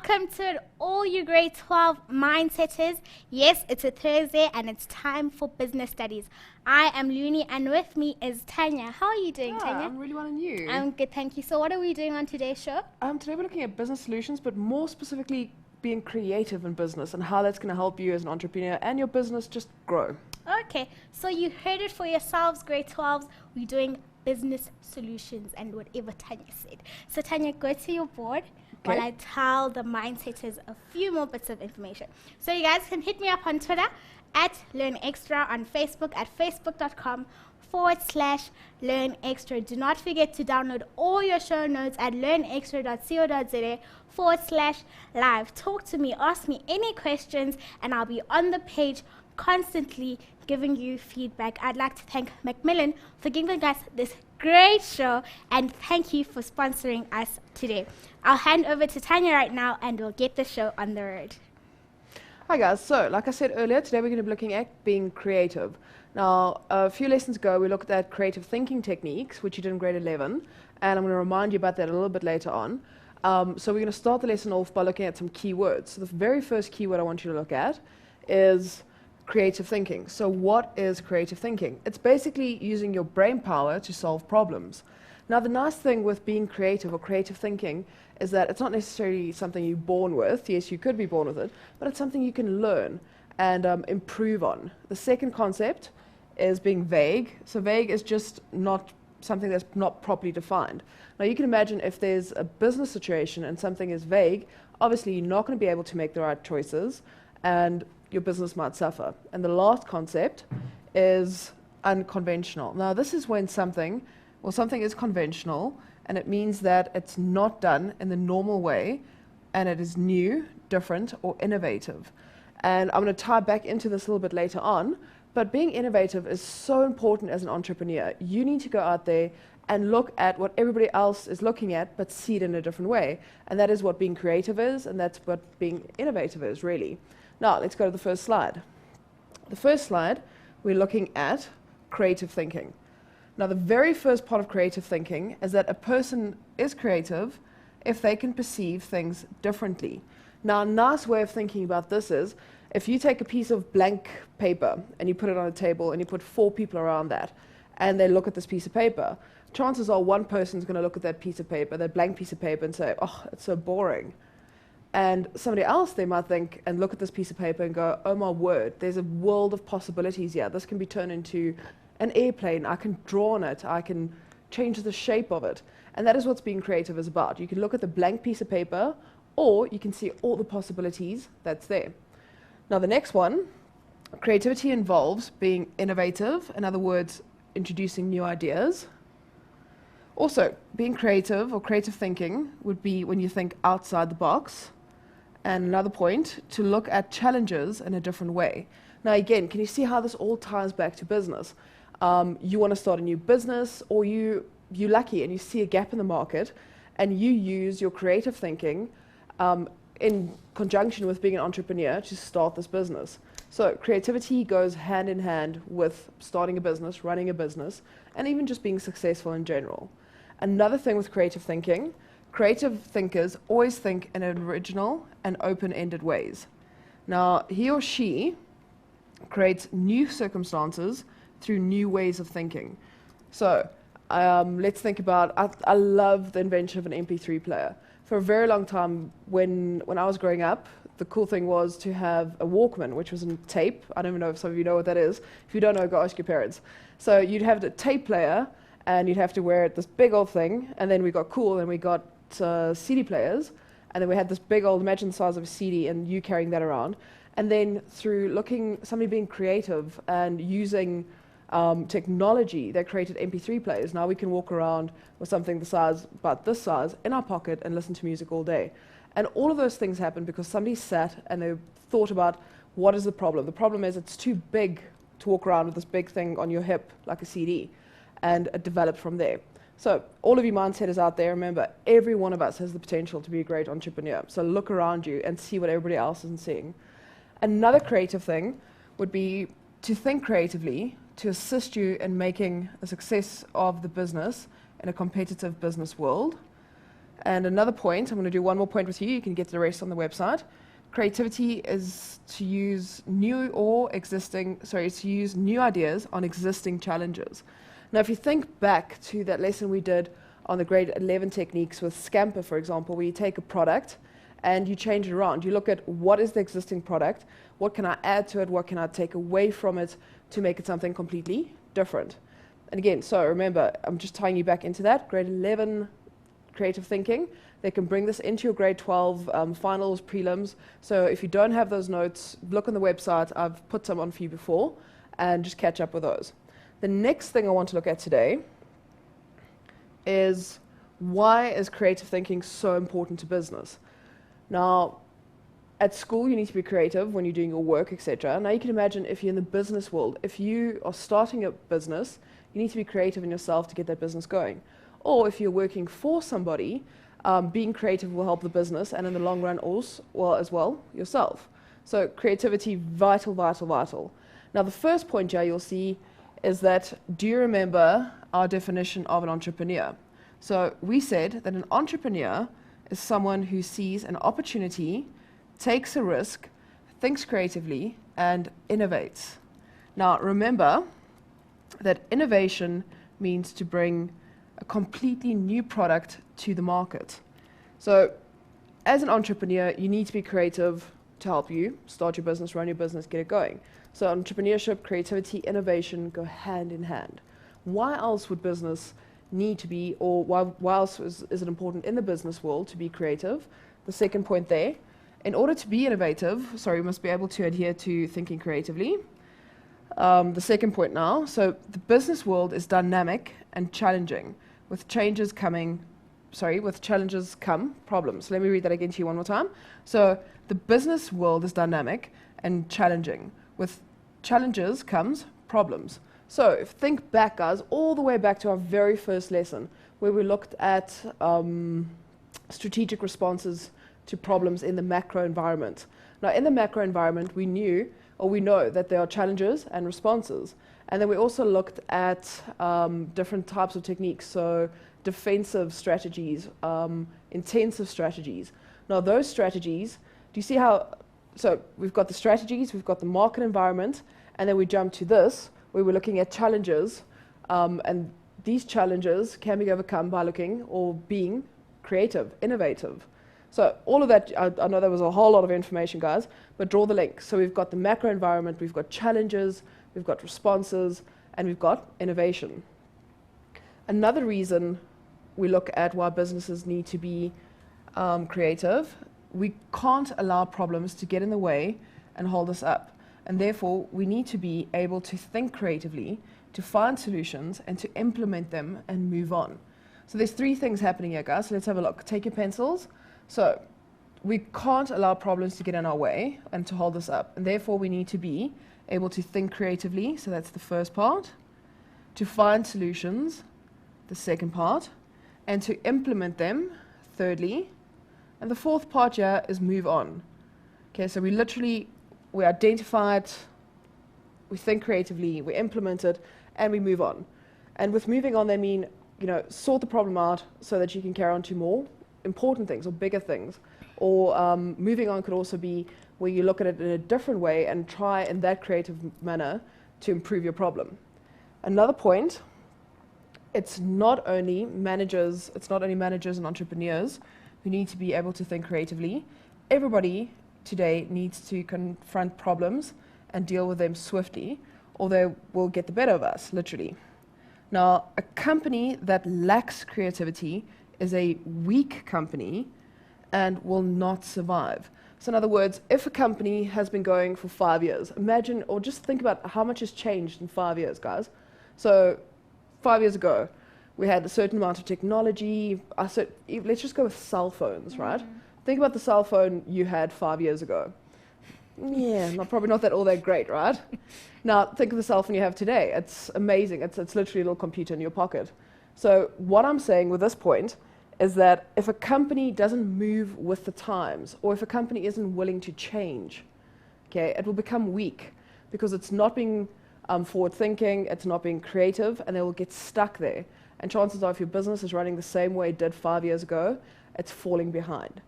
Welcome to it, all you grade 12 mindsetters. Yes, it's a Thursday and it's time for business studies. I am Looney and with me is Tanya. How are you doing, Tanya? I'm really well, and you? I'm good, thank you. So what are we doing on today's show? Today we're looking at business solutions, but more specifically being creative in business and how that's going to help you as an entrepreneur and your business just grow. Okay, so you heard it for yourselves, grade 12s. We're doing business solutions and whatever Tanya said. So Tanya, go to your board while I tell the mindsetters a few more bits of information. So you guys can hit me up on Twitter at LearnExtra, on Facebook at facebook.com/LearnExtra. Do not forget to download all your show notes at learnextra.co.za/live. Talk to me, ask me any questions, and I'll be on the page constantly giving you feedback. I'd like to thank Macmillan for giving us this great show, and thank you for sponsoring us today. I'll hand over to Tanya right now, and we'll get the show on the road. Hi guys, so like I said earlier, today we're going to be looking at being creative. Now, a few lessons ago we looked at creative thinking techniques, which you did in grade 11, and I'm going to remind you about that a little bit later on. So we're going to start the lesson off by looking at some keywords. So the very first keyword I want you to look at is creative thinking. So what is creative thinking? It's basically using your brain power to solve problems. Now, the nice thing with being creative or creative thinking is that it's not necessarily something you're born with. Yes, you could be born with it, but it's something you can learn and improve on. The second concept is being vague. So vague is just not something that's not properly defined. Now, you can imagine if there's a business situation and something is vague, obviously you're not going to be able to make the right choices and your business might suffer. And the last concept is unconventional. Now, this is when something is conventional, and it means that it's not done in the normal way, and it is new, different, or innovative. And I'm going to tie back into this a little bit later on, but being innovative is so important as an entrepreneur. You need to go out there and look at what everybody else is looking at, but see it in a different way. And that is what being creative is, and that's what being innovative is, really. Now, let's go to the first slide. The first slide, we're looking at creative thinking. Now, the very first part of creative thinking is that a person is creative if they can perceive things differently. Now, a nice way of thinking about this is if you take a piece of blank paper and you put it on a table and you put 4 people around that and they look at this piece of paper, chances are one person's going to look at that piece of paper, that blank piece of paper, and say, oh, it's so boring. And somebody else, they might think and look at this piece of paper and go, oh my word, there's a world of possibilities here. This can be turned into an airplane. I can draw on it. I can change the shape of it. And that is what being creative is about. You can look at the blank piece of paper, or you can see all the possibilities that's there. Now, the next one, creativity involves being innovative. In other words, introducing new ideas. Also, being creative or creative thinking would be when you think outside the box. And another point, to look at challenges in a different way. Now again, can you see how this all ties back to business? You want to start a new business, or you're lucky and you see a gap in the market and you use your creative thinking in conjunction with being an entrepreneur to start this business. So creativity goes hand in hand with starting a business, running a business, and even just being successful in general. Another thing with creative thinking, creative thinkers always think in original and open-ended ways. Now, he or she creates new circumstances through new ways of thinking. So let's think about, I love the invention of an MP3 player. For a very long time, when I was growing up, the cool thing was to have a Walkman, which was a tape. I don't even know if some of you know what that is. If you don't know, go ask your parents. So you'd have the tape player, and you'd have to wear this big old thing, and then we got cool, and we got CD players, and then we had this big old, imagine the size of a CD, and you carrying that around. And then through somebody being creative and using technology, they created MP3 players. Now we can walk around with something about this size in our pocket and listen to music all day. And all of those things happened because somebody sat and they thought about, what is the problem? The problem is it's too big to walk around with this big thing on your hip like a CD. And it developed from there. So all of you mindsetters out there, remember, every one of us has the potential to be a great entrepreneur. So look around you and see what everybody else isn't seeing. Another creative thing would be to think creatively to assist you in making a success of the business in a competitive business world. And another point, I'm going to do one more point with you. You can get the rest on the website. Creativity is to use new ideas on existing challenges. Now, if you think back to that lesson we did on the grade 11 techniques with Scamper, for example, where you take a product and you change it around. You look at what is the existing product, what can I add to it, what can I take away from it to make it something completely different. And again, so remember, I'm just tying you back into that. Grade 11 creative thinking. They can bring this into your grade 12 finals, prelims. So if you don't have those notes, look on the website. I've put some on for you before, and just catch up with those. The next thing I want to look at today is why is creative thinking so important to business? Now, at school, you need to be creative when you're doing your work, etc. Now, you can imagine if you're in the business world, if you are starting a business, you need to be creative in yourself to get that business going. Or if you're working for somebody, being creative will help the business, and in the long run, as well, yourself. So creativity, vital, vital, vital. Now, the first point here you'll see is that, do you remember our definition of an entrepreneur? So we said that an entrepreneur is someone who sees an opportunity, takes a risk, thinks creatively, and innovates. Now, remember that innovation means to bring a completely new product to the market. So as an entrepreneur, you need to be creative to help you start your business, run your business, get it going. So entrepreneurship, creativity, innovation go hand in hand. Why else would business need to be, or why else is it important in the business world to be creative? The second point there, in order to be innovative, we must be able to adhere to thinking creatively. The second point now, so the business world is dynamic and challenging. With challenges come problems. Let me read that again to you one more time. So the business world is dynamic and challenging. With challenges comes problems. So think back, guys, all the way back to our very first lesson, where we looked at strategic responses to problems in the macro environment. Now, in the macro environment, we know that there are challenges and responses. And then we also looked at different types of techniques, so defensive strategies, intensive strategies. Now, those strategies, do you see how, so we've got the strategies, we've got the market environment, and then we jump to this, where we're looking at challenges, and these challenges can be overcome by looking or being creative, innovative. So all of that, I know that was a whole lot of information, guys, but draw the link. So we've got the macro environment, we've got challenges, we've got responses, and we've got innovation. Another reason we look at why businesses need to be creative, we can't allow problems to get in the way and hold us up. And therefore, we need to be able to think creatively, to find solutions, and to implement them and move on. So there's three things happening here, guys. So let's have a look. Take your pencils. So we can't allow problems to get in our way and to hold us up. And therefore, we need to be able to think creatively. So that's the first part. To find solutions, the second part. And to implement them, thirdly. And the fourth part here is move on. Okay, so we identified, we think creatively, we implement it, and we move on. And with moving on, they mean, sort the problem out so that you can carry on to more important things or bigger things. Or moving on could also be where you look at it in a different way and try in that creative manner to improve your problem. Another point, it's not only managers and entrepreneurs who need to be able to think creatively. Everybody today needs to confront problems and deal with them swiftly, or they will get the better of us, literally. Now, a company that lacks creativity is a weak company and will not survive. So in other words, if a company has been going for 5 years, imagine, or just think about how much has changed in 5 years, guys. So 5 years ago, we had a certain amount of technology. Let's just go with cell phones, right? Think about the cell phone you had 5 years ago. Yeah, probably not all that great, right? Now, think of the cell phone you have today. It's amazing. It's literally a little computer in your pocket. So what I'm saying with this point is that if a company doesn't move with the times, or if a company isn't willing to change, okay, it will become weak because it's not being forward-thinking, it's not being creative, and they will get stuck there. And chances are if your business is running the same way it did 5 years ago, it's falling behind.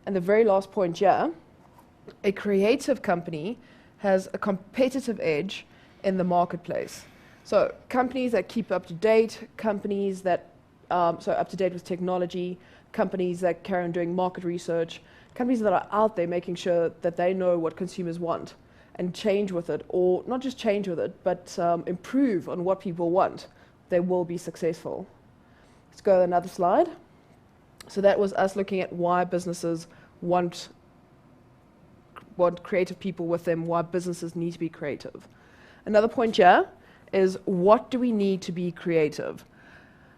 And the very last point here, a creative company has a competitive edge in the marketplace. So companies that keep up to date, companies that, up to date with technology, companies that carry on doing market research, companies that are out there making sure that they know what consumers want and change with it, or not just change with it, but improve on what people want, they will be successful. Let's go to another slide. So that was us looking at why businesses want creative people with them, why businesses need to be creative. Another point here is, what do we need to be creative?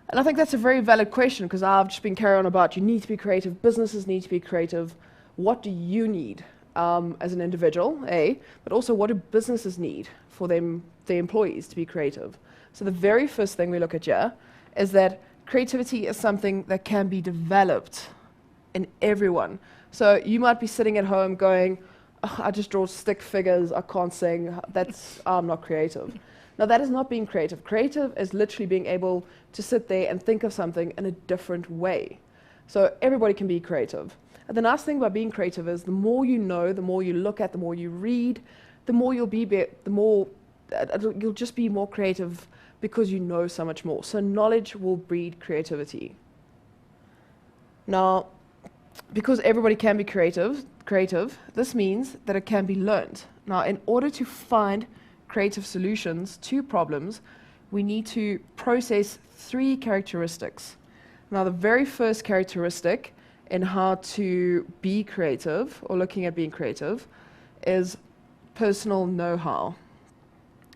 And I think that's a very valid question, because I've just been carrying on about you need to be creative, businesses need to be creative. What do you need as an individual, but also what do businesses need for their employees to be creative? So the very first thing we look at here is that creativity is something that can be developed in everyone. So you might be sitting at home going, oh, I just draw stick figures, I can't sing, I'm not creative. Now that is not being creative. Creative is literally being able to sit there and think of something in a different way. So everybody can be creative. And the nice thing about being creative is the more you know, the more you look at, the more you read, the more you'll just be more creative because you know so much more. So knowledge will breed creativity. Now, because everybody can be creative, this means that it can be learned. Now, in order to find creative solutions to problems, we need to process 3 characteristics. Now, the very first characteristic in how to be creative, or looking at being creative, is personal know-how.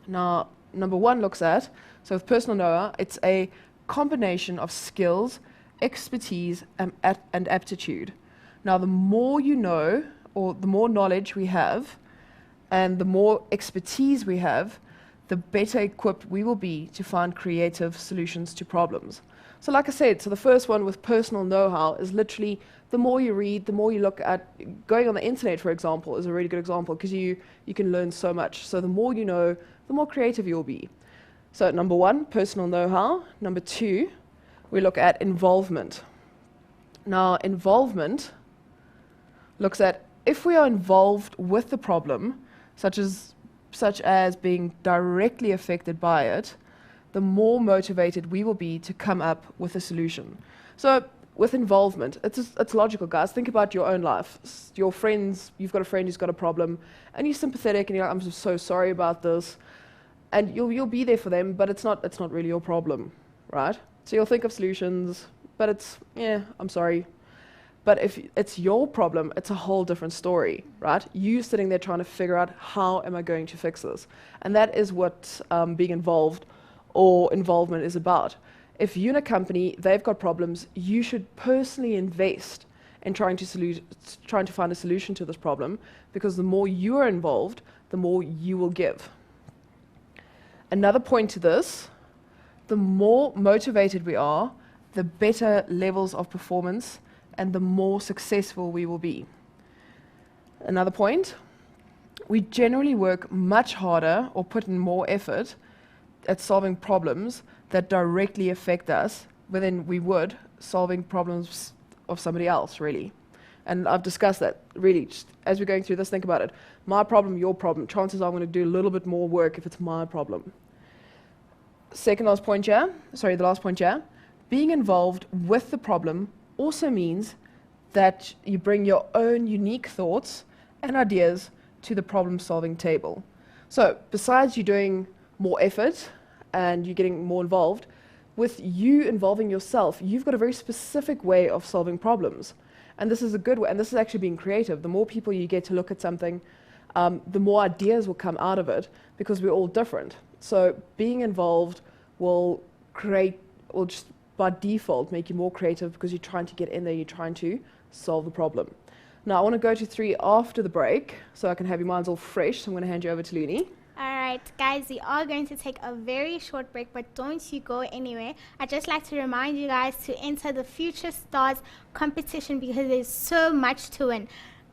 Now, number 1 looks at, so with personal know-how, it's a combination of skills, expertise, and aptitude. Now, the more you know, or the more knowledge we have, and the more expertise we have, the better equipped we will be to find creative solutions to problems. So like I said, so the first one with personal know-how is literally the more you read, the more you look at, going on the internet, for example, is a really good example, because you can learn so much. So the more you know, the more creative you'll be. So number 1, personal know-how. Number 2, we look at involvement. Now, involvement looks at if we are involved with the problem, such as being directly affected by it, the more motivated we will be to come up with a solution. So with involvement, it's logical, guys. Think about your own life. Your friends, you've got a friend who's got a problem, and you're sympathetic, and you're like, I'm just so sorry about this. And you'll be there for them, but it's not really your problem, right? So you'll think of solutions, but I'm sorry. But if it's your problem, it's a whole different story, right? You sitting there trying to figure out, how am I going to fix this? And that is what being involved or involvement is about. If you're in a company, they've got problems, you should personally invest in trying to find a solution to this problem, because the more you are involved, the more you will give. Another point to this, the more motivated we are, the better levels of performance and the more successful we will be. Another point, we generally work much harder or put in more effort at solving problems that directly affect us than we would solving problems of somebody else, really. And I've discussed that, really, just as we're going through this, think about it. My problem, your problem. Chances are I'm going to do a little bit more work if it's my problem. The last point here, being involved with the problem also means that you bring your own unique thoughts and ideas to the problem-solving table. So besides you doing more effort and you getting more involved, with you involving yourself, you've got a very specific way of solving problems. And this is a good way, and this is actually being creative. The more people you get to look at something, the more ideas will come out of it, because we're all different. So being involved will just by default make you more creative, because you're trying to get in there, you're trying to solve the problem. Now I want to go to 3 after the break, so I can have your minds all fresh. So I'm going to hand you over to Looney. Alright guys, we are going to take a very short break, but don't you go anywhere. I'd just like to remind you guys to enter the Future Stars competition, because there's so much to win.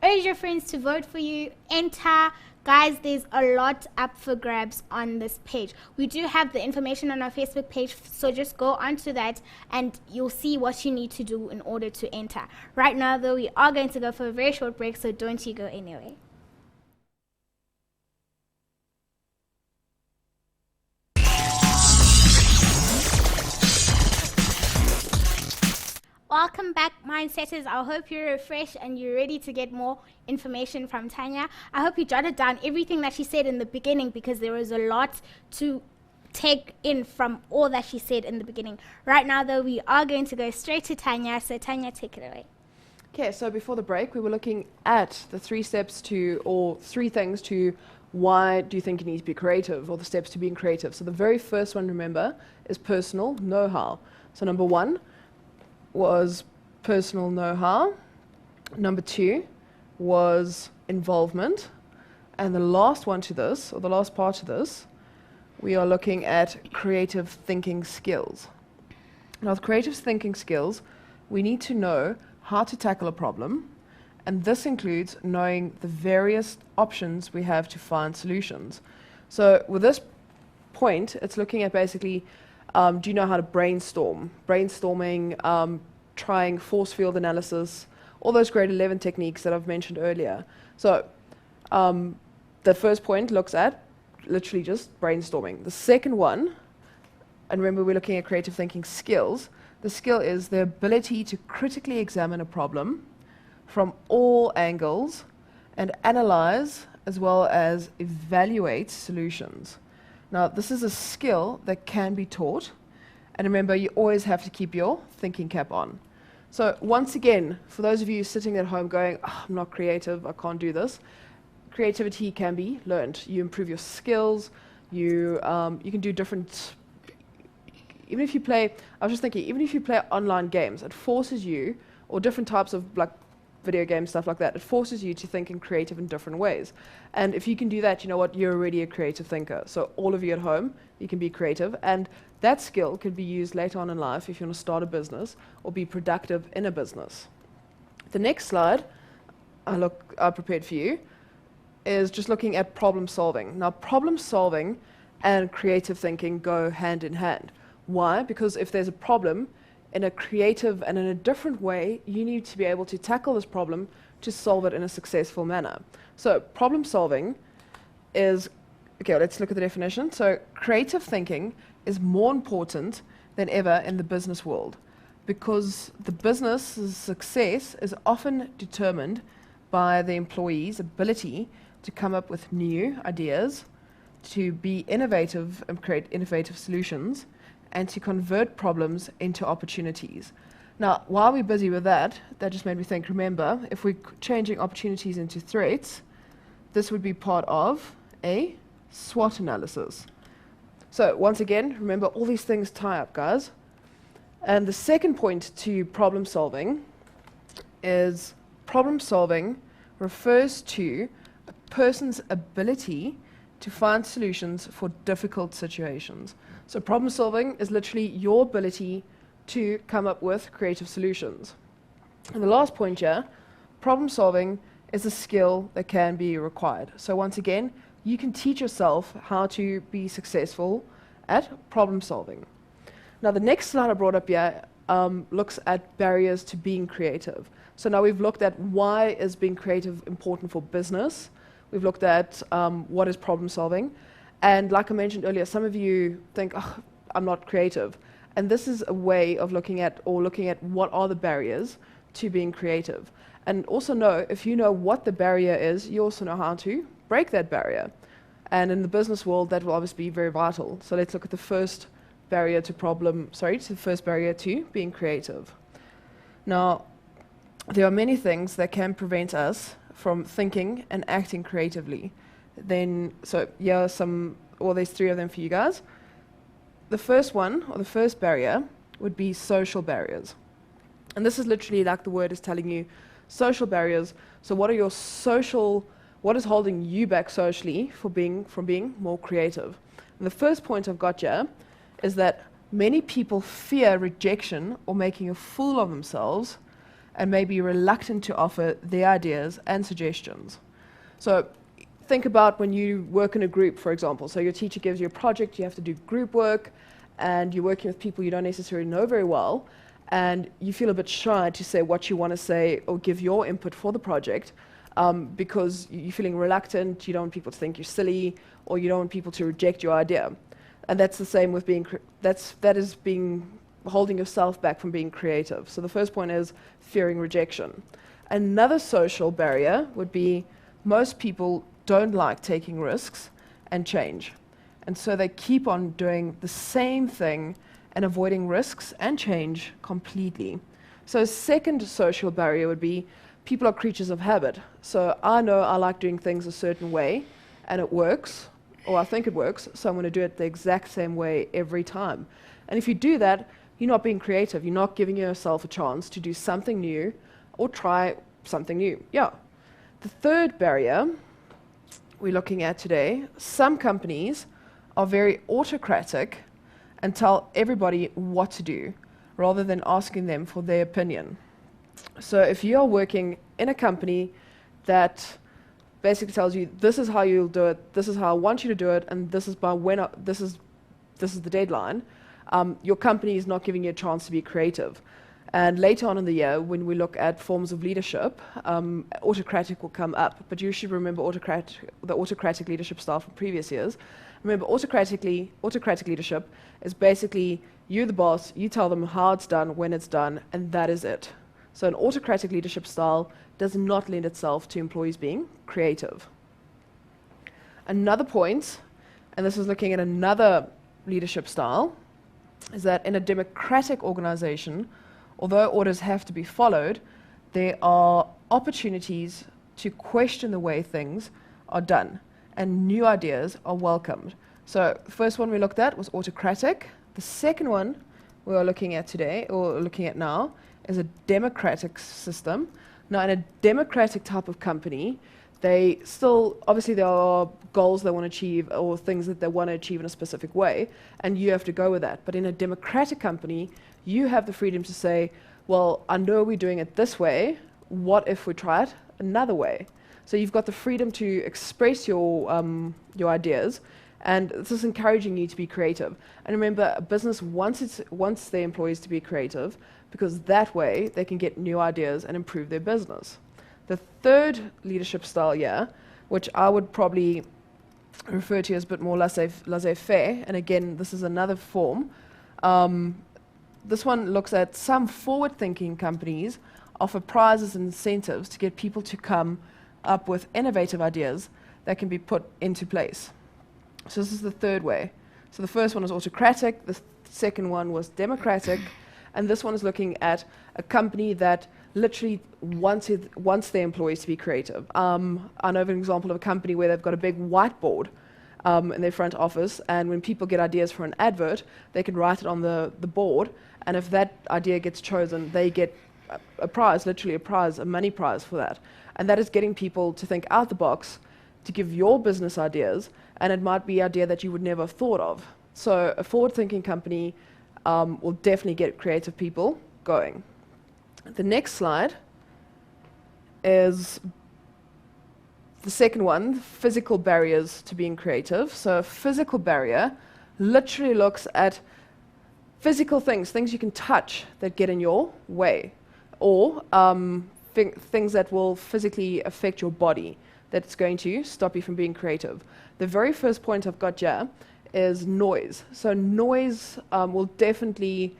Urge your friends to vote for you. Enter. Guys, there's a lot up for grabs on this page. We do have the information on our Facebook page, so just go onto that and you'll see what you need to do in order to enter. Right now, though, we are going to go for a very short break, so don't you go anywhere. Welcome back, Mindsetters. I hope you're refreshed and you're ready to get more information from Tanya. I hope you jotted down everything that she said in the beginning, because there was a lot to take in from all that she said in the beginning. Right now, though, we are going to go straight to Tanya. So, Tanya, take it away. Okay, so before the break, we were looking at the 3 steps to, or 3 things to, why do you think you need to be creative, or the steps to being creative. So the very first one, remember, is personal know-how. So number 1 was personal know-how. Number 2 was involvement. And the last one to this, or the last part to this, we are looking at creative thinking skills. Now, with creative thinking skills, we need to know how to tackle a problem, and this includes knowing the various options we have to find solutions. So with this point, it's looking at basically, do you know how to brainstorm? Brainstorming, trying force field analysis, all those grade 11 techniques that I've mentioned earlier. So the first point looks at literally just brainstorming. The second one, and remember we're looking at creative thinking skills, the skill is the ability to critically examine a problem from all angles and analyze as well as evaluate solutions. Now, this is a skill that can be taught, and remember, you always have to keep your thinking cap on. So once again, for those of you sitting at home going, oh, I'm not creative, I can't do this, creativity can be learned. You improve your skills, you can do different, even if you play, I was just thinking, even if you play online games, it forces you, or different types of like video games, stuff like that, it forces you to think in creative and different ways. And if you can do that, you know what, you're already a creative thinker. So all of you at home, you can be creative, and that skill could be used later on in life if you want to start a business or be productive in a business. The next slide I prepared for you is just looking at problem solving. Now, problem solving and creative thinking go hand in hand. Why? Because if there's a problem in a creative and in a different way, you need to be able to tackle this problem to solve it in a successful manner. So problem solving is, okay, let's look at the definition. So creative thinking is more important than ever in the business world, because the business's success is often determined by the employee's ability to come up with new ideas, to be innovative and create innovative solutions, and to convert problems into opportunities. Now, while we're busy with that, that just made me think, remember, if we're changing opportunities into threats, this would be part of a SWOT analysis. So once again, remember, all these things tie up, guys. And the second point to problem solving is problem solving refers to a person's ability to find solutions for difficult situations. So problem solving is literally your ability to come up with creative solutions. And the last point here, problem solving is a skill that can be required. So once again, you can teach yourself how to be successful at problem solving. Now, the next slide I brought up here looks at barriers to being creative. So now we've looked at why is being creative important for business. We've looked at what is problem solving. And like I mentioned earlier, some of you think, oh, I'm not creative. And this is a way of looking at what are the barriers to being creative. And also know, if you know what the barrier is, you also know how to break that barrier. And in the business world, that will obviously be very vital. So let's look at the first barrier to being creative. Now, there are many things that can prevent us from thinking and acting creatively. So here are there's 3 of them for you guys. The first one, or the first barrier, would be social barriers. And this is literally like the word is telling you, social barriers. So what is holding you back socially from being more creative? And the first point I've got here is that many people fear rejection or making a fool of themselves, and may be reluctant to offer their ideas and suggestions. So think about when you work in a group, for example. So your teacher gives you a project, you have to do group work, and you're working with people you don't necessarily know very well, and you feel a bit shy to say what you want to say or give your input for the project, because you're feeling reluctant, you don't want people to think you're silly, or you don't want people to reject your idea. And that's the same with holding yourself back from being creative. So the first point is fearing rejection. Another social barrier would be most people don't like taking risks and change. And so they keep on doing the same thing and avoiding risks and change completely. So a second social barrier would be people are creatures of habit. So I know I like doing things a certain way and it works, or I think it works, so I'm going to do it the exact same way every time. And if you do that, you're not being creative. You're not giving yourself a chance to do something new or try something new. Yeah. The third barrier we're looking at today, some companies are very autocratic and tell everybody what to do rather than asking them for their opinion. So if you are working in a company that basically tells you, this is how you'll do it, this is how I want you to do it, and this is by when this is the deadline, your company is not giving you a chance to be creative. And later on in the year, when we look at forms of leadership, autocratic will come up. But you should remember the autocratic leadership style from previous years. Remember, autocratic leadership is basically you're the boss, you tell them how it's done, when it's done, and that is it. So an autocratic leadership style does not lend itself to employees being creative. Another point, and this is looking at another leadership style, is that in a democratic organization, although orders have to be followed, there are opportunities to question the way things are done, and new ideas are welcomed. So the first one we looked at was autocratic. The second one we are looking at today, or looking at now, is a democratic system. Now, in a democratic type of company, they still, obviously there are goals they want to achieve or things that they want to achieve in a specific way, and you have to go with that. But in a democratic company, you have the freedom to say, well, I know we're doing it this way, what if we try it another way? So you've got the freedom to express your ideas, and this is encouraging you to be creative. And remember, a business wants their employees to be creative, because that way they can get new ideas and improve their business. The third leadership style here, which I would probably refer to as a bit more laissez-faire, and again, this is another form. This one looks at some forward-thinking companies offer prizes and incentives to get people to come up with innovative ideas that can be put into place. So this is the third way. So the first one is autocratic, the second one was democratic, and this one is looking at a company that literally wants their employees to be creative. I know of an example of a company where they've got a big whiteboard in their front office, and when people get ideas for an advert, they can write it on the board, and if that idea gets chosen, they get a prize, literally a prize, a money prize for that. And that is getting people to think out the box, to give your business ideas, and it might be an idea that you would never have thought of. So a forward-thinking company will definitely get creative people going. The next slide is the second one, physical barriers to being creative. So a physical barrier literally looks at physical things you can touch that get in your way, or things that will physically affect your body that's going to stop you from being creative. The very first point I've got here is noise. So noise will definitely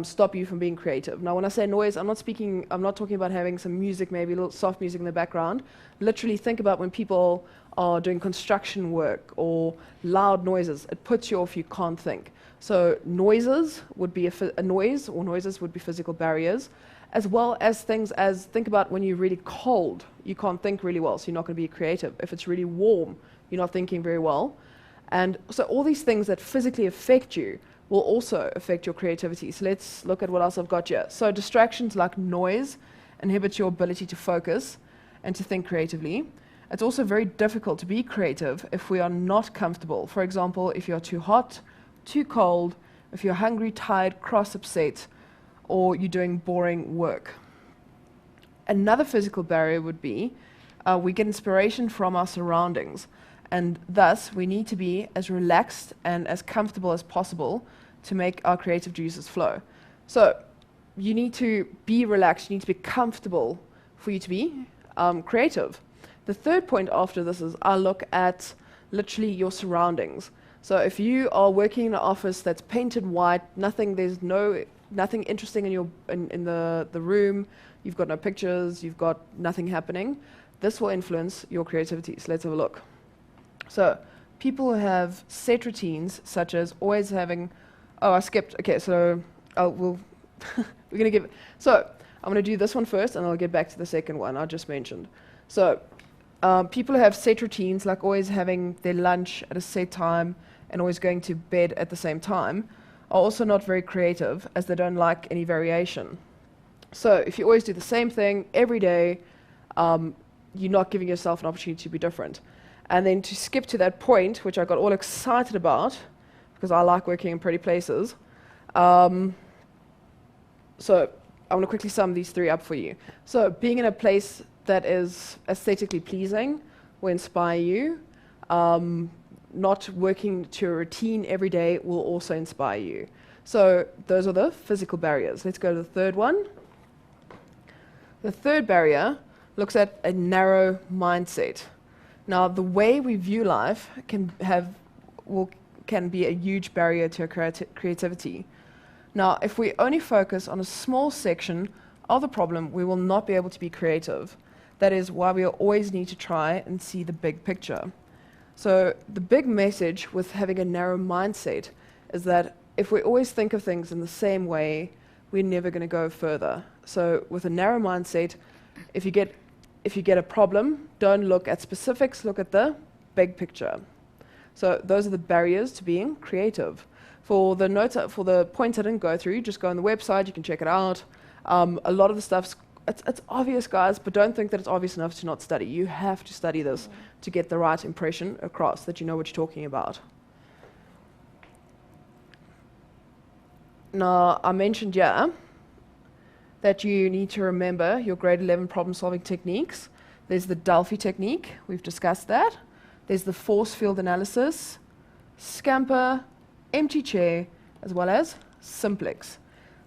stop you from being creative. Now, when I say noise, I'm not talking about having some music, maybe a little soft music in the background. Literally think about when people are doing construction work or loud noises. It puts you off, you can't think. So noises would be noises would be physical barriers, as well as things as, think about when you're really cold, you can't think really well, so you're not going to be creative. If it's really warm, you're not thinking very well. And so all these things that physically affect you will also affect your creativity. So let's look at what else I've got here. So distractions like noise inhibit your ability to focus and to think creatively. It's also very difficult to be creative if we are not comfortable. For example, if you're too hot, too cold, if you're hungry, tired, cross, upset, or you're doing boring work. Another physical barrier would be we get inspiration from our surroundings, and thus we need to be as relaxed and as comfortable as possible to make our creative juices flow. So you need to be relaxed, you need to be comfortable for you to be creative. The third point after this is I look at literally your surroundings. So if you are working in an office that's painted white, there's nothing interesting in the room, you've got no pictures, you've got nothing happening, this will influence your creativity. So let's have a look. So people who have set routines, such as always having, I skipped, okay, so we're going to give, so I'm going to do this one first and I'll get back to the second one I just mentioned. So people who have set routines, like always having their lunch at a set time and always going to bed at the same time, are also not very creative, as they don't like any variation. So if you always do the same thing every day, you're not giving yourself an opportunity to be different. And then to skip to that point, which I got all excited about, because I like working in pretty places, so I want to quickly sum these three up for you. So being in a place that is aesthetically pleasing will inspire you. Not working to a routine every day will also inspire you. So those are the physical barriers. Let's go to the third one. The third barrier looks at a narrow mindset. Now, the way we view life can be a huge barrier to our creativity. Now, if we only focus on a small section of the problem, we will not be able to be creative. That is why we always need to try and see the big picture. So the big message with having a narrow mindset is that if we always think of things in the same way, we're never going to go further. So with a narrow mindset, if you get a problem, don't look at specifics, look at the big picture. So those are the barriers to being creative. For the points I didn't go through, just go on the website, you can check it out. A lot of the stuff's it's obvious, guys, but don't think that it's obvious enough to not study. You have to study this to get the right impression across, that you know what you're talking about. Now, I mentioned that you need to remember your grade 11 problem-solving techniques. There's the Delphi technique, we've discussed that. There's the force field analysis, Scamper, empty chair, as well as simplex.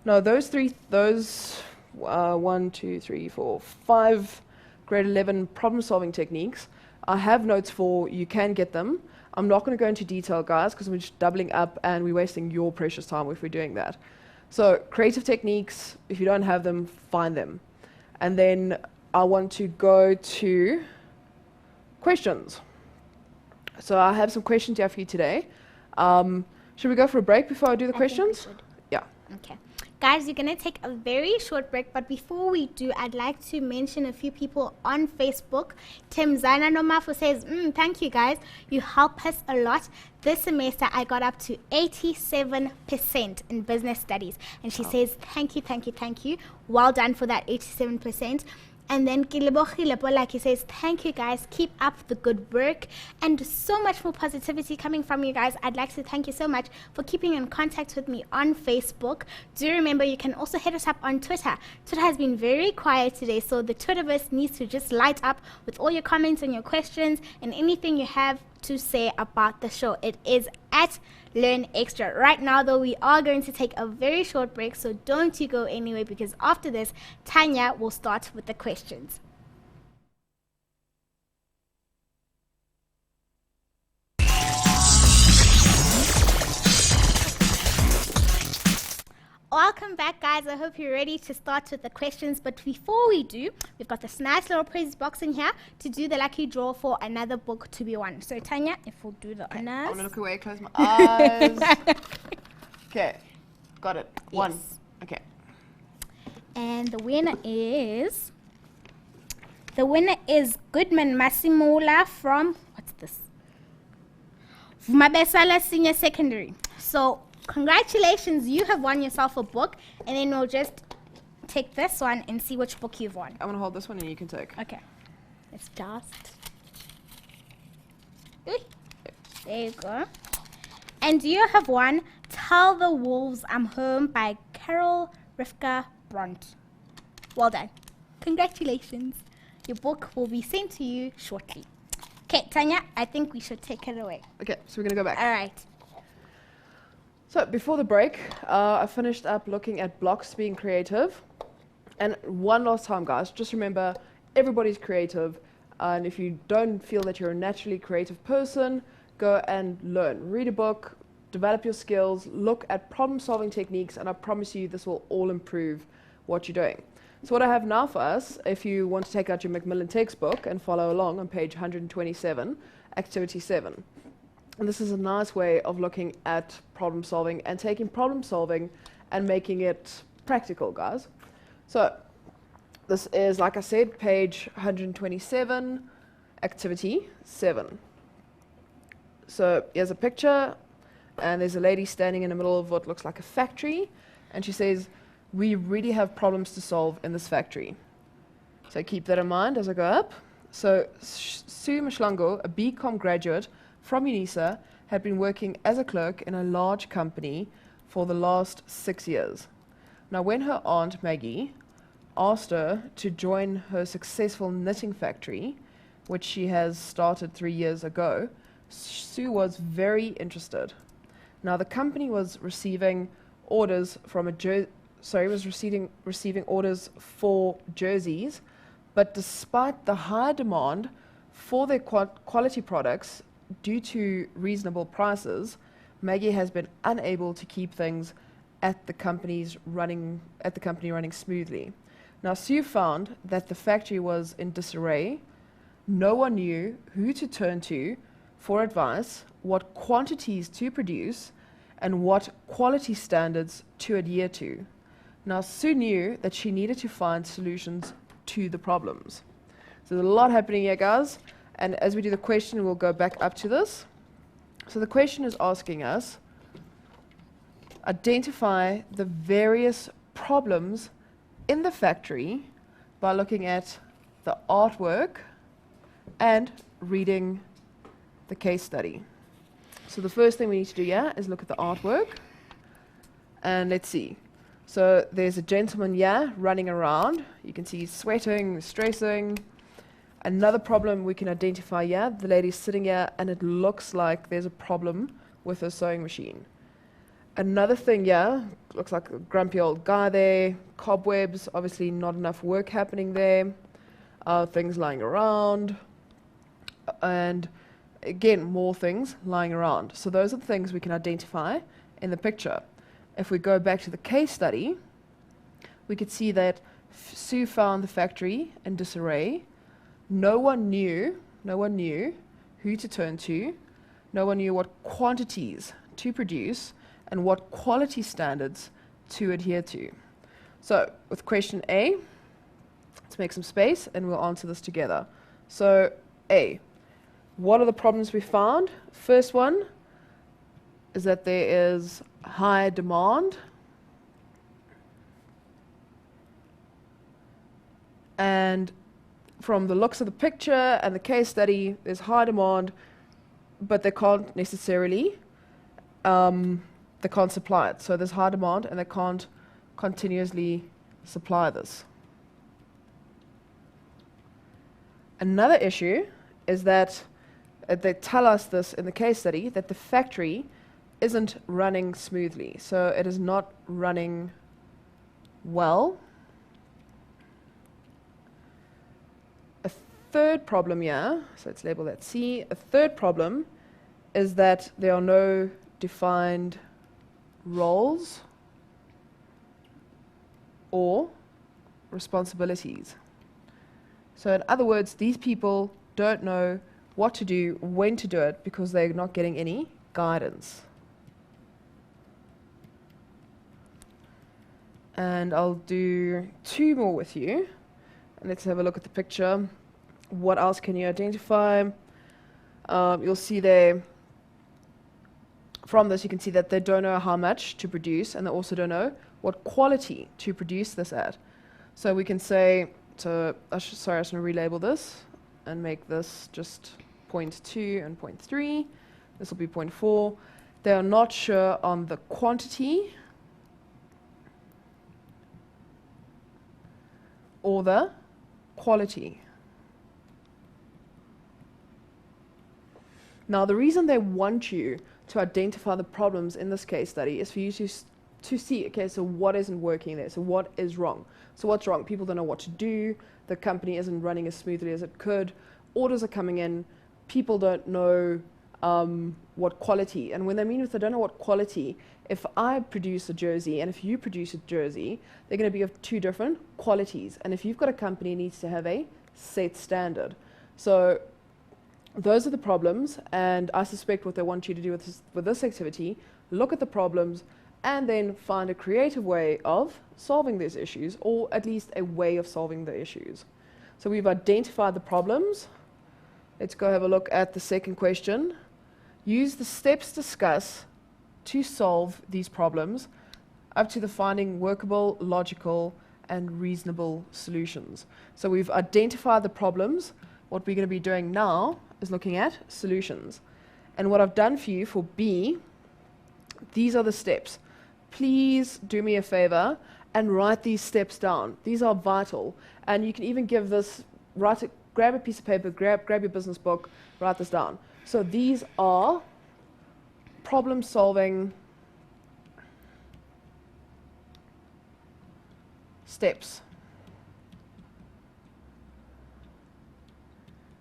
Now, those 5 grade 11 problem-solving techniques, I have notes for, you can get them. I'm not going to go into detail, guys, because we're just doubling up and we're wasting your precious time if we're doing that. So creative techniques, if you don't have them, find them. And then I want to go to questions. So I have some questions here for you today. Should we go for a break before I do the questions? Yeah. Okay. Guys, you're going to take a very short break, but before we do, I'd like to mention a few people on Facebook. Tim Zana Nomafu says, thank you guys, you help us a lot. This semester I got up to 87% in business studies, and she says, thank you, well done for that 87%. And then like he says, thank you guys, keep up the good work, and so much more positivity coming from you guys. I'd like to thank you so much for keeping in contact with me on Facebook. Do remember you can also hit us up on Twitter. Twitter has been very quiet today, so the Twitterverse needs to just light up with all your comments and your questions and anything you have to say about the show. It is at Learn Extra. Right now, though, we are going to take a very short break, so don't you go anywhere, because after this, Tanya will start with the questions. Welcome back, guys. I hope you're ready to start with the questions. But before we do, we've got this nice little prize box in here to do the lucky draw for another book to be won. So, Tanya, if we'll do the honors. I'm going to look away, close my eyes. Okay, got it. Yes. One. Okay. And the winner is Goodman Massimula from, what's this? Mabesala Senior Secondary. So, congratulations, you have won yourself a book, and then we'll just take this one and see which book you've won. I'm going to hold this one and you can take. Okay. Let's just... Ooh. There you go. And you have won Tell the Wolves I'm Home by Carol Rivka Bront. Well done. Congratulations. Your book will be sent to you shortly. Okay, Tanya, I think we should take it away. Okay, so we're going to go back. All right. So before the break, I finished up looking at blocks being creative. And one last time, guys, just remember, everybody's creative. And if you don't feel that you're a naturally creative person, go and learn. Read a book, develop your skills, look at problem-solving techniques, and I promise you this will all improve what you're doing. So what I have now for us, if you want to take out your Macmillan textbook and follow along on page 127, activity 7. And this is a nice way of looking at problem solving and taking problem solving and making it practical, guys. So this is, like I said, page 127, activity 7. So here's a picture, and there's a lady standing in the middle of what looks like a factory, and she says, we really have problems to solve in this factory. So keep that in mind as I go up. So Sue Mashlango, a BCom graduate from UNISA, had been working as a clerk in a large company for the last 6 years. Now, when her aunt Maggie asked her to join her successful knitting factory, which she has started 3 years ago, Sue was very interested. Now, the company was receiving orders from receiving orders for jerseys, but despite the high demand for their quality products due to reasonable prices, Maggie has been unable to keep things at the company running smoothly. Now, Sue found that the factory was in disarray. No one knew who to turn to for advice, what quantities to produce, and what quality standards to adhere to. Now, Sue knew that she needed to find solutions to the problems. So there's a lot happening here, guys. And as we do the question, we'll go back up to this. So the question is asking us, identify the various problems in the factory by looking at the artwork and reading the case study. So the first thing we need to do here is look at the artwork. And let's see. So there's a gentleman here running around. You can see he's sweating, stressing. Another problem we can identify here, the lady's sitting here and it looks like there's a problem with her sewing machine. Another thing here, looks like a grumpy old guy there, cobwebs, obviously not enough work happening there, things lying around, and again, more things lying around. So those are the things we can identify in the picture. If we go back to the case study, we could see that Sue found the factory in disarray. No one knew who to turn to. No one knew what quantities to produce and what quality standards to adhere to. So with question A, let's make some space and we'll answer this together. So A, what are the problems we found? First one is that there is high demand and from the looks of the picture and the case study, there's high demand, but they can't necessarily, they can't supply it. So there's high demand and they can't continuously supply this. Another issue is that they tell us this in the case study, that the factory isn't running smoothly. So it is not running well. A third problem here, so let's label that C. A third problem is that there are no defined roles or responsibilities. So in other words, these people don't know what to do, when to do it, because they're not getting any guidance. And I'll do 2 more with you. And let's have a look at the picture. What else can you identify? You'll see there, from this you can see that they don't know how much to produce, and they also don't know what quality to produce this at. So we can say, sorry, I just want to relabel this and make this just point 2 and point 3. This will be point 4. They are not sure on the quantity or the quality. Now, the reason they want you to identify the problems in this case study is for you to see, okay, so what isn't working there? So what is wrong? So what's wrong? People don't know what to do. The company isn't running as smoothly as it could. Orders are coming in. People don't know what quality. And when they mean if they don't know what quality, if I produce a jersey and if you produce a jersey, they're going to be of two different qualities. And if you've got a company, it needs to have a set standard. So those are the problems, and I suspect what they want you to do with this activity, look at the problems and then find a creative way of solving these issues, or at least a way of solving the issues. So we've identified the problems. Let's go have a look at the second question. Use the steps discussed to solve these problems up to the finding workable, logical, and reasonable solutions. So we've identified the problems. What we're going to be doing now is looking at solutions. And what I've done for you for B, these are the steps. Please do me a favor and write these steps down. These are vital. And you can even give this, grab a piece of paper, grab your business book, write this down. So these are problem-solving steps.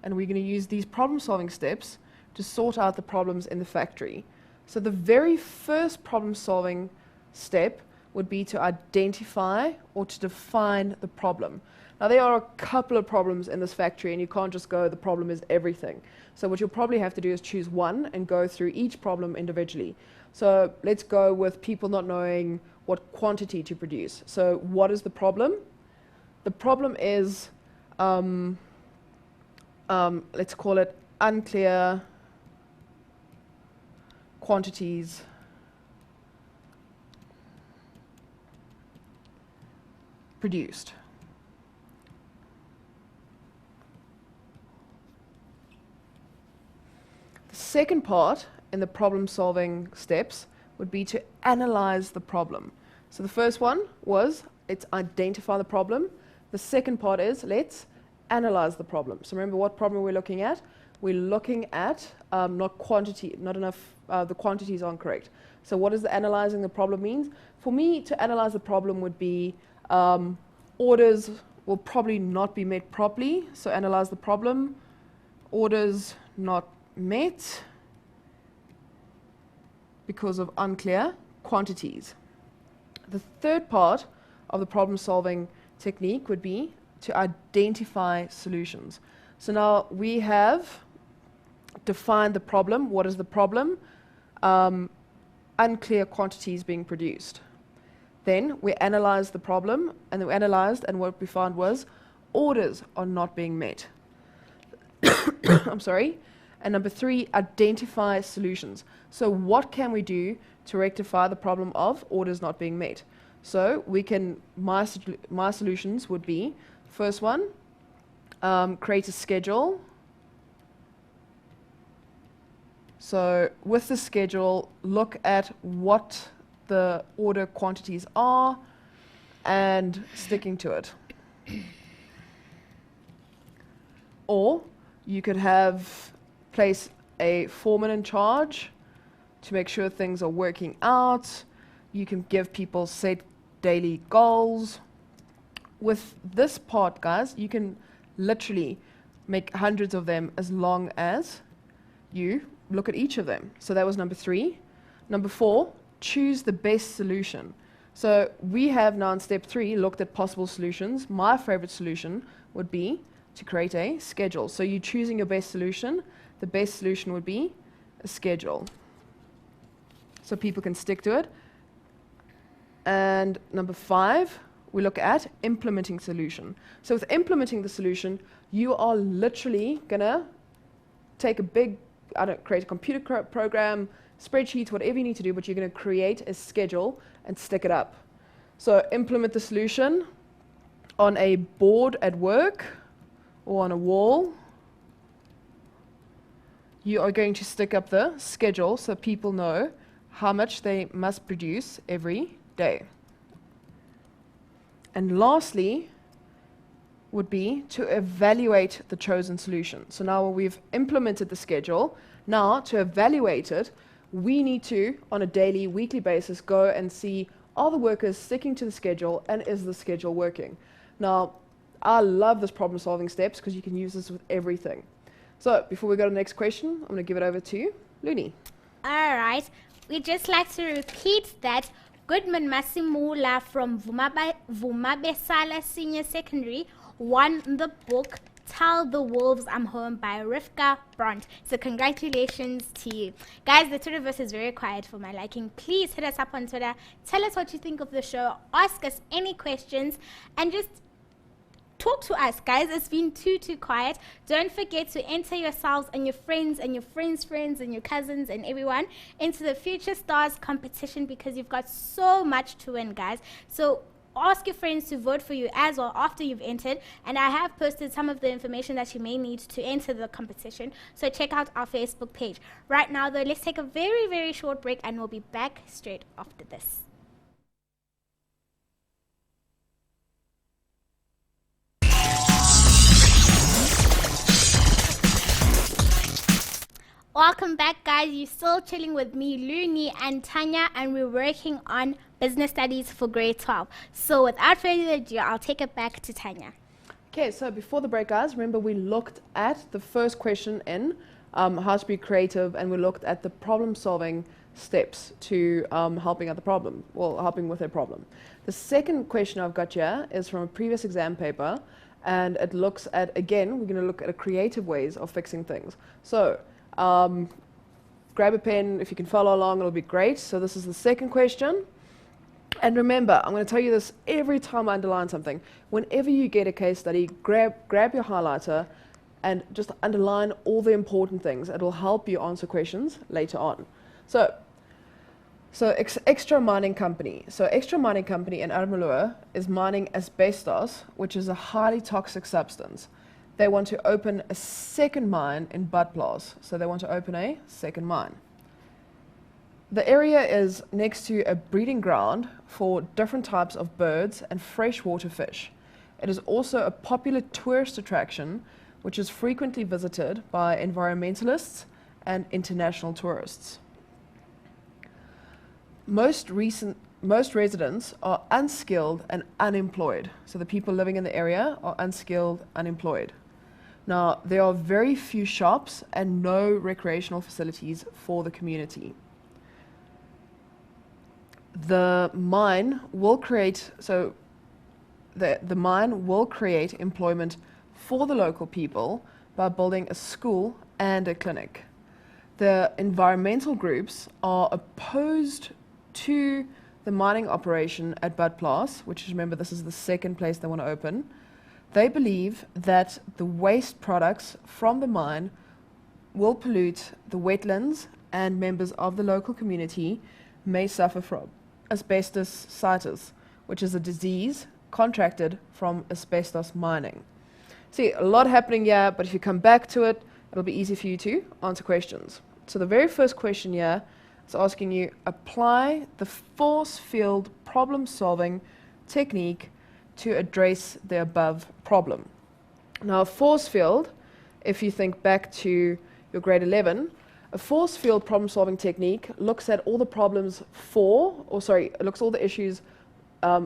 And we're going to use these problem-solving steps to sort out the problems in the factory. So the very first problem-solving step would be to identify or to define the problem. Now, there are a couple of problems in this factory, and you can't just go, the problem is everything. So what you'll probably have to do is choose one and go through each problem individually. So let's go with people not knowing what quantity to produce. So what is the problem? The problem is, let's call it unclear quantities produced. The second part in the problem-solving steps would be to analyze the problem. So the first one was, let's identify the problem. The second part is, let's analyze the problem. So remember what problem we're looking at? We're looking at not quantity, not enough, the quantities aren't correct. So what does the analyzing the problem means? For me, to analyze the problem would be orders will probably not be met properly. So analyze the problem. Orders not met because of unclear quantities. The third part of the problem-solving technique would be to identify solutions. So now we have defined the problem. What is the problem? Unclear quantities being produced. Then we analyzed the problem, and we analyzed, and what we found was orders are not being met. I'm sorry. And number 3, identify solutions. So what can we do to rectify the problem of orders not being met? So we can, my solutions would be, first one, create a schedule. So with the schedule, look at what the order quantities are and sticking to it. Or you could place a foreman in charge to make sure things are working out. You can give people set daily goals. With this part, guys, you can literally make hundreds of them as long as you look at each of them. So that was number 3. Number 4, choose the best solution. So we have now in step 3 looked at possible solutions. My favorite solution would be to create a schedule. So you're choosing your best solution. The best solution would be a schedule, so people can stick to it. And number 5, we look at implementing solution. So with implementing the solution, you are literally going to take create a computer program, spreadsheets, whatever you need to do, but you're going to create a schedule and stick it up. So implement the solution on a board at work or on a wall. You are going to stick up the schedule so people know how much they must produce every day. And lastly, would be to evaluate the chosen solution. So now we've implemented the schedule. Now to evaluate it, we need to, on a daily, weekly basis, go and see, are the workers sticking to the schedule and is the schedule working? Now, I love this problem solving steps because you can use this with everything. So before we go to the next question, I'm going to give it over to Looney. All right. We'd just like to repeat that Goodman Masimula from Vumabesala Senior Secondary won the book Tell the Wolves I'm Home by Rivka Brandt. So congratulations to you. Guys, the Twitterverse is very quiet for my liking. Please hit us up on Twitter. Tell us what you think of the show. Ask us any questions and just talk to us, guys. It's been too quiet. Don't forget to enter yourselves and your friends and your friends' friends and your cousins and everyone into the Future Stars competition because you've got so much to win, guys. So ask your friends to vote for you as well after you've entered, and I have posted some of the information that you may need to enter the competition, so check out our Facebook page. Right now though, let's take a very short break and we'll be back straight after this. Welcome back, guys. You're still chilling with me, Looney and Tanya, and we're working on business studies for grade 12. So without further ado, I'll take it back to Tanya. Okay, so before the break, guys, remember we looked at the first question in how to be creative, and we looked at the problem-solving steps to helping with a problem. The second question I've got here is from a previous exam paper, and it looks at, again, we're going to look at creative ways of fixing things. So grab a pen, if you can follow along, it'll be great. So this is the second question. And remember, I'm going to tell you this every time I underline something. Whenever you get a case study, grab your highlighter and just underline all the important things. It'll help you answer questions later on. So Extra Mining Company. So Extra Mining Company in Ermelo is mining asbestos, which is a highly toxic substance. They want to open a second mine in Badplaas. So they want to open a second mine. The area is next to a breeding ground for different types of birds and freshwater fish. It is also a popular tourist attraction, which is frequently visited by environmentalists and international tourists. Most residents are unskilled and unemployed. So the people living in the area are unskilled, unemployed. Now, there are very few shops and no recreational facilities for the community. The mine will create, the mine will create employment for the local people by building a school and a clinic. The environmental groups are opposed to the mining operation at Badplaas, which is, remember, this is the second place they want to open. They believe that the waste products from the mine will pollute the wetlands, and members of the local community may suffer from asbestos, which is a disease contracted from asbestos mining. See, a lot happening here, but if you come back to it, it'll be easy for you to answer questions. So the very first question here is asking you, apply the force field problem-solving technique to address the above problem. Now, a force field, if you think back to your grade 11, a force field problem-solving technique looks at all the problems looks all the issues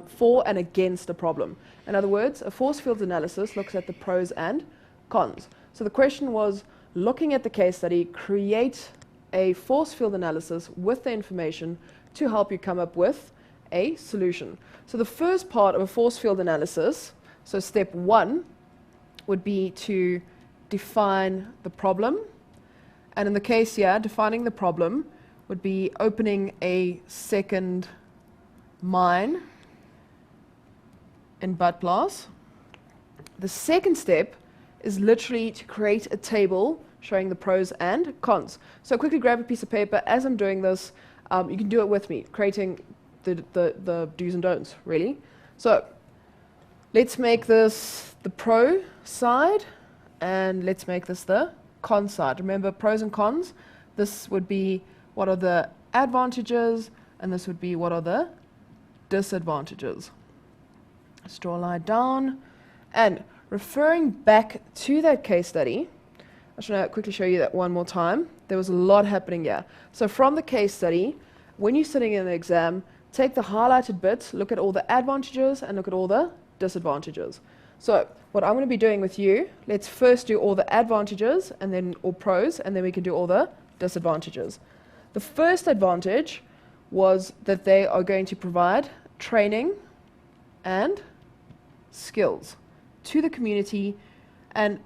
for and against a problem. In other words, a force field analysis looks at the pros and cons. So the question was, looking at the case study, create a force field analysis with the information to help you come up with a solution. So the first part of a force field analysis, so step 1, would be to define the problem. And in the case here, defining the problem would be opening a second mine in Badplaas. The second step is literally to create a table showing the pros and cons. So quickly grab a piece of paper. As I'm doing this, you can do it with me, creating the do's and don'ts, really. So let's make this the pro side, and let's make this the con side. Remember, pros and cons, this would be what are the advantages, and this would be what are the disadvantages. Let's draw a line down, and Referring back to that case study, I just want to quickly show you that one more time. There was a lot happening here. So from the case study, when you're sitting in the exam, take the highlighted bits, look at all the advantages and look at all the disadvantages. So what I'm going to be doing with you, let's first do all the advantages and then or pros, and then we can do all the disadvantages. The first advantage was that they are going to provide training and skills to the community, and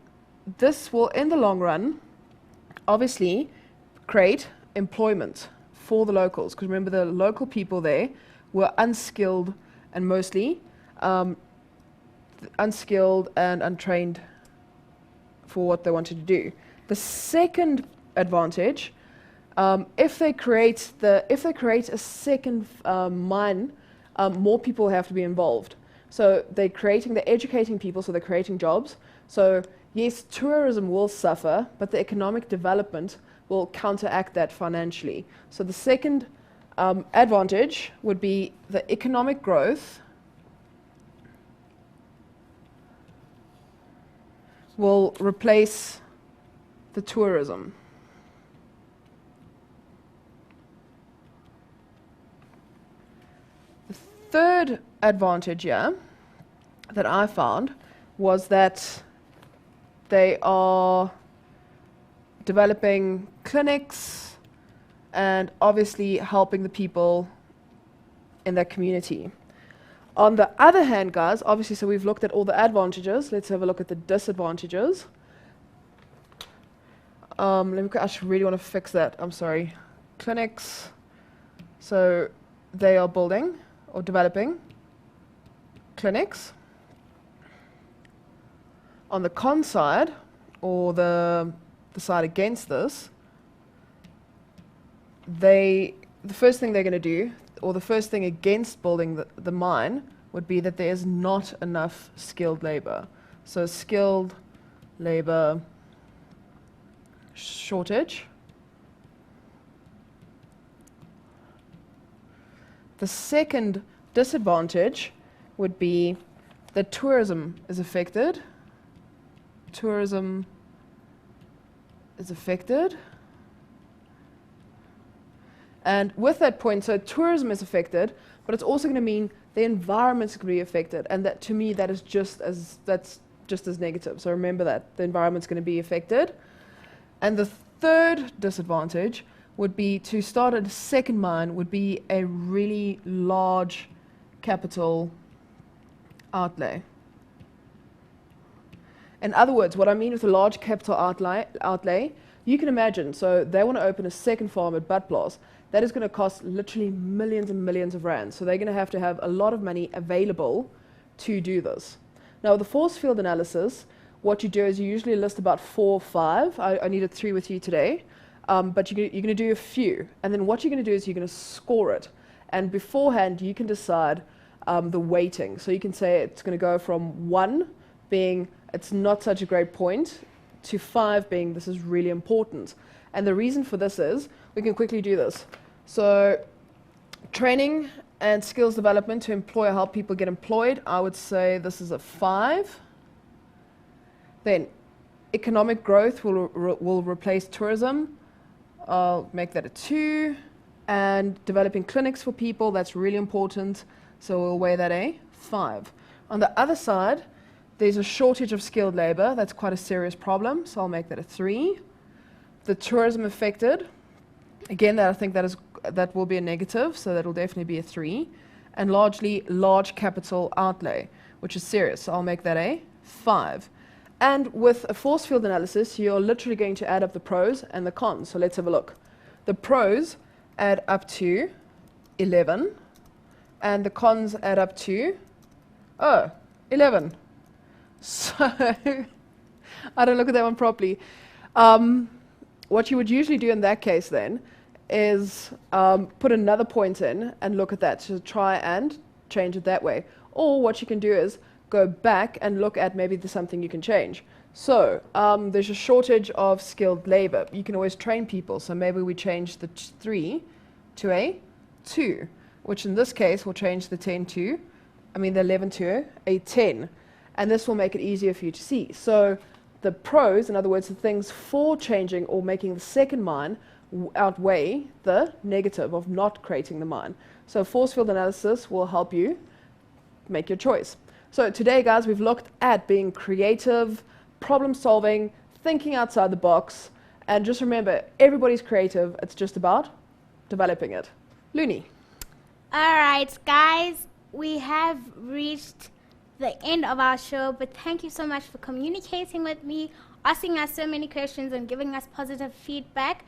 this will, in the long run, obviously create employment for the locals, because remember the local people there were unskilled and mostly unskilled and untrained for what they wanted to do. The second advantage, if they create a second mine, more people have to be involved. So they're educating people, so they're creating jobs. So yes, tourism will suffer, but the economic development will counteract that financially. So the second advantage would be the economic growth will replace the tourism. The third advantage here that I found was that they are developing clinics and obviously helping the people in their community. On the other hand, guys, obviously, so we've looked at all the advantages. Let's have a look at the disadvantages. I actually really want to fix that. I'm sorry. Clinics. So they are building or developing clinics. On the con side, or the side against this, the first thing they're going to do, or the first thing against building the mine, would be that there is not enough skilled labor. So skilled labor shortage. The second disadvantage would be that tourism is affected. Tourism is affected. And with that point, so tourism is affected, but it's also going to mean the environment's going to be affected. And that, to me, that's just as negative. So remember that the environment's going to be affected. And the third disadvantage would be to start a second mine would be a really large capital outlay. In other words, what I mean with a large capital outlay, you can imagine, so they want to open a second farm at Badplaas. That is going to cost literally millions and millions of rands. So they're going to have a lot of money available to do this. Now, with the force field analysis, what you do is you usually list about 4 or 5. I needed 3 with you today. But you're going to do a few. And then what you're going to do is you're going to score it. And beforehand, you can decide the weighting. So you can say it's going to go from 1 being it's not such a great point, to 5 being this is really important. And the reason for this is, we can quickly do this. So training and skills development to employ or help people get employed, I would say this is a 5. Then economic growth will replace tourism. I'll make that a 2. And developing clinics for people, that's really important. So we'll weigh that a 5. On the other side, there's a shortage of skilled labor. That's quite a serious problem. So I'll make that a 3. The tourism affected, again, I think that will be a negative. So that will definitely be a 3. And large capital outlay, which is serious. So I'll make that a 5. And with a force field analysis, you're literally going to add up the pros and the cons. So let's have a look. The pros add up to 11, and the cons add up to 11. So I don't look at that one properly. What you would usually do in that case then is put another point in and look at that to try and change it that way. Or what you can do is go back and look at maybe there's something you can change. So there's a shortage of skilled labor. You can always train people. So maybe we change the 3 to a 2, which in this case will change the 11 to a 10. and this will make it easier for you to see. So the pros, in other words, the things for changing or making the second mine outweigh the negative of not creating the mine. So force field analysis will help you make your choice. So today, guys, we've looked at being creative, problem solving, thinking outside the box, and just remember, everybody's creative. It's just about developing it. Looney. All right, guys, we have reached the end of our show, but thank you so much for communicating with me, asking us so many questions and giving us positive feedback.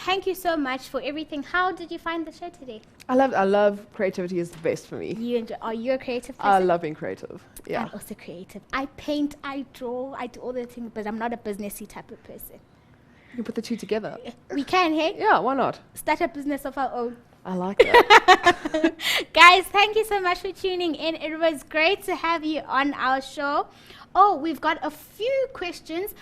Thank you so much for everything. How did you find the show today? I love creativity is the best for me. Are you a creative person? I love being creative. Yeah. I'm also creative. I paint, I draw, I do all the things, but I'm not a businessy type of person. You can put the two together. We can, hey? Yeah, why not? Start a business of our own. I like that. Guys, thank you so much for tuning in. It was great to have you on our show. Oh, we've got a few questions.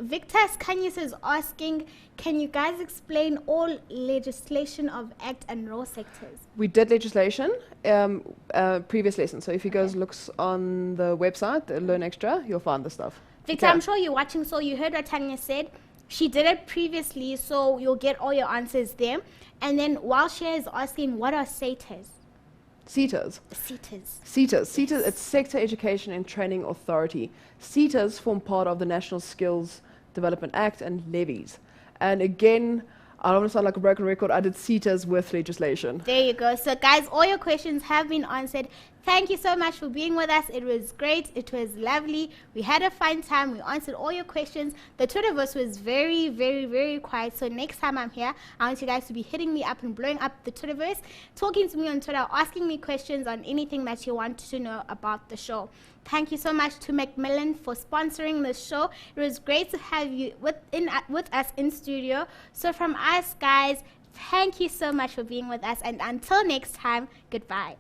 Victor Scanius is asking, can you guys explain all legislation of ACT and raw sectors? We did legislation, previous lesson. So if you guys looks on the website, Learn Extra, you'll find the stuff. Victor, I'm sure you're watching, so you heard what Tanya said. She did it previously, so you'll get all your answers there. And then while she is asking, what are SETAs? SETAs. SETAs. Yes. It's Sector Education and Training Authority. SETAs form part of the National Skills Development Act and levies. And again, I don't want to sound like a broken record, I did SETAs with legislation. There you go. So guys, all your questions have been answered. Thank you so much for being with us. It was great. It was lovely. We had a fun time. We answered all your questions. The Twitterverse was very, very, very quiet. So next time I'm here, I want you guys to be hitting me up and blowing up the Twitterverse, talking to me on Twitter, asking me questions on anything that you want to know about the show. Thank you so much to Macmillan for sponsoring the show. It was great to have you with us in studio. So from us, guys, thank you so much for being with us. And until next time, goodbye.